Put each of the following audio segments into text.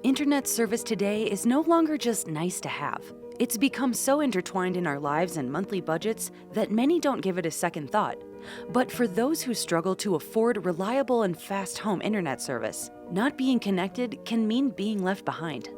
Internet service today is no longer just nice to have. It's become so intertwined in our lives and monthly budgets that many don't give it a second thought. But for those who struggle to afford reliable and fast home internet service, not being connected can mean being left behind.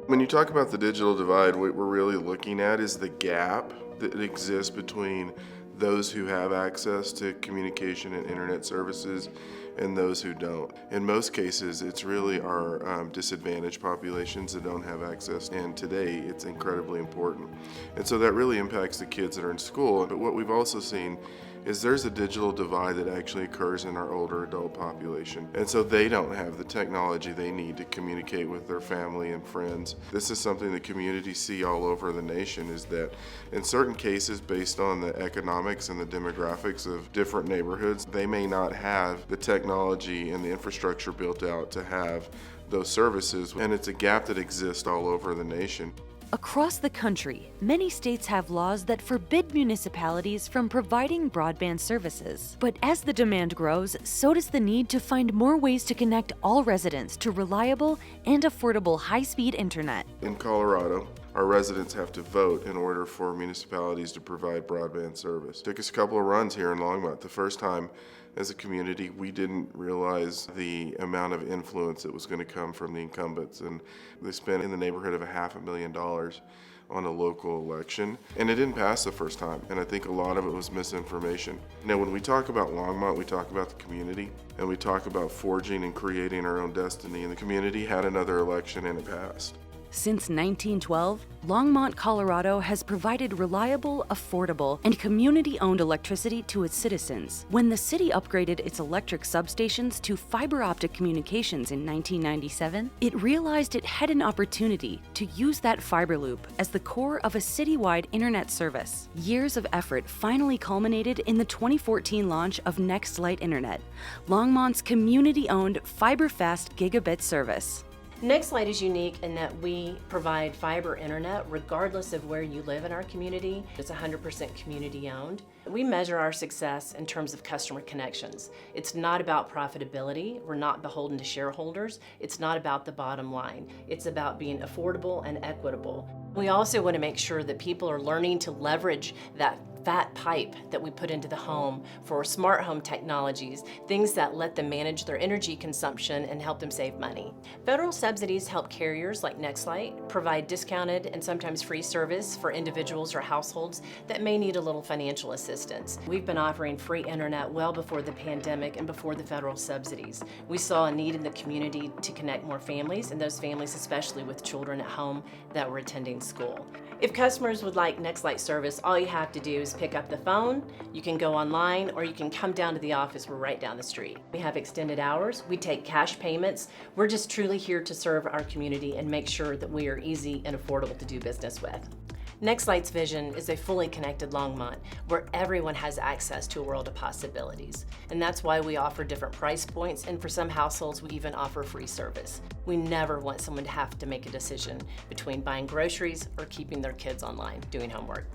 When you talk about the digital divide, what we're really looking at is the gap that exists between those who have access to communication and internet services and those who don't. In most cases, it's really our disadvantaged populations that don't have access, and today it's incredibly important. And so that really impacts the kids that are in school. But what we've also seen is there's a digital divide that actually occurs in our older adult population. And so they don't have the technology they need to communicate with their family and friends. This is something the communities see all over the nation, is that in certain cases, based on the economics and the demographics of different neighborhoods, they may not have the technology and the infrastructure built out to have those services. And it's a gap that exists all over the nation. Across the country, many states have laws that forbid municipalities from providing broadband services. But as the demand grows, so does the need to find more ways to connect all residents to reliable and affordable high-speed internet. In Colorado, our residents have to vote in order for municipalities to provide broadband service. It took us a couple of runs here in Longmont. The first time as a community, we didn't realize the amount of influence that was going to come from the incumbents, and they spent in the neighborhood of $500,000 on a local election, and it didn't pass the first time, and I think a lot of it was misinformation. Now, when we talk about Longmont, we talk about the community, and we talk about forging and creating our own destiny, and the community had another election and it passed. Since 1912, Longmont, Colorado has provided reliable, affordable, and community-owned electricity to its citizens. When the city upgraded its electric substations to fiber optic communications in 1997, it realized it had an opportunity to use that fiber loop as the core of a citywide internet service. Years of effort finally culminated in the 2014 launch of NextLight Internet, Longmont's community-owned fiber-fast gigabit service. NextLight is unique in that we provide fiber internet regardless of where you live in our community. It's 100% community owned. We measure our success in terms of customer connections. It's not about profitability. We're not beholden to shareholders. It's not about the bottom line. It's about being affordable and equitable. We also want to make sure that people are learning to leverage that fat pipe that we put into the home for smart home technologies, things that let them manage their energy consumption and help them save money. Federal subsidies help carriers like NextLight provide discounted and sometimes free service for individuals or households that may need a little financial assistance. We've been offering free internet well before the pandemic and before the federal subsidies. We saw a need in the community to connect more families, and those families especially with children at home that were attending school. If customers would like NextLight service, all you have to do is pick up the phone, you can go online, or you can come down to the office. We're right down the street. We have extended hours, we take cash payments. We're just truly here to serve our community and make sure that we are easy and affordable to do business with. NextLight's vision is a fully connected Longmont where everyone has access to a world of possibilities. And that's why we offer different price points, and for some households we even offer free service. We never want someone to have to make a decision between buying groceries or keeping their kids online doing homework.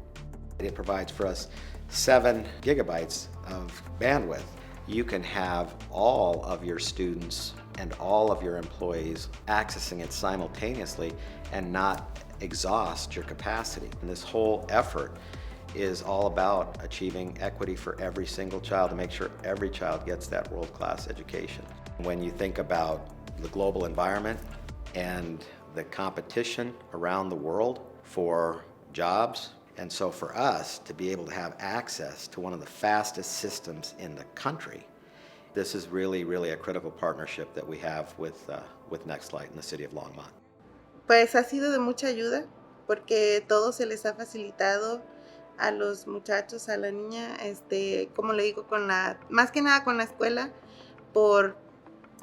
It provides for us 7 gigabytes of bandwidth. You can have all of your students and all of your employees accessing it simultaneously and not exhaust your capacity. And this whole effort is all about achieving equity for every single child to make sure every child gets that world-class education. When you think about the global environment and the competition around the world for jobs, and so for us to be able to have access to one of the fastest systems in the country, this is really, really a critical partnership that we have with NextLight in the city of Longmont. Pues ha sido de mucha ayuda porque todo se les ha facilitado a los muchachos, a la niña, como le digo, más que nada con la escuela, por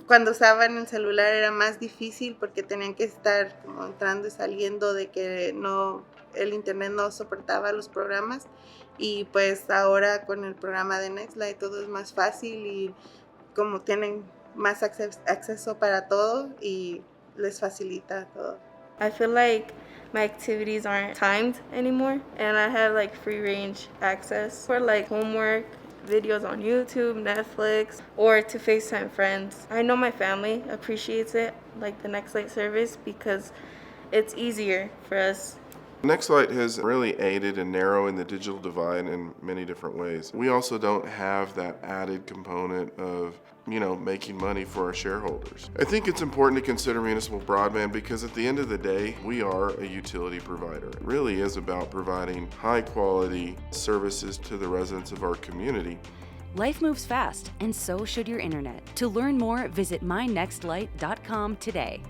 cuando usaban el celular era más difícil porque tenían que estar como entrando y saliendo de que el internet no soportaba los programas, y pues ahora con el programa de NextLight todo es más fácil y como tienen más acceso para todo y les facilita todo. I feel like my activities aren't timed anymore, and I have like free range access for like homework, videos on YouTube, Netflix, or to FaceTime friends. I know my family appreciates it, like the NextLight service, because it's easier for us. NextLight has really aided in narrowing the digital divide in many different ways. We also don't have that added component of, making money for our shareholders. I think it's important to consider municipal broadband because at the end of the day, we are a utility provider. It really is about providing high quality services to the residents of our community. Life moves fast, and so should your internet. To learn more, visit mynextlight.com today.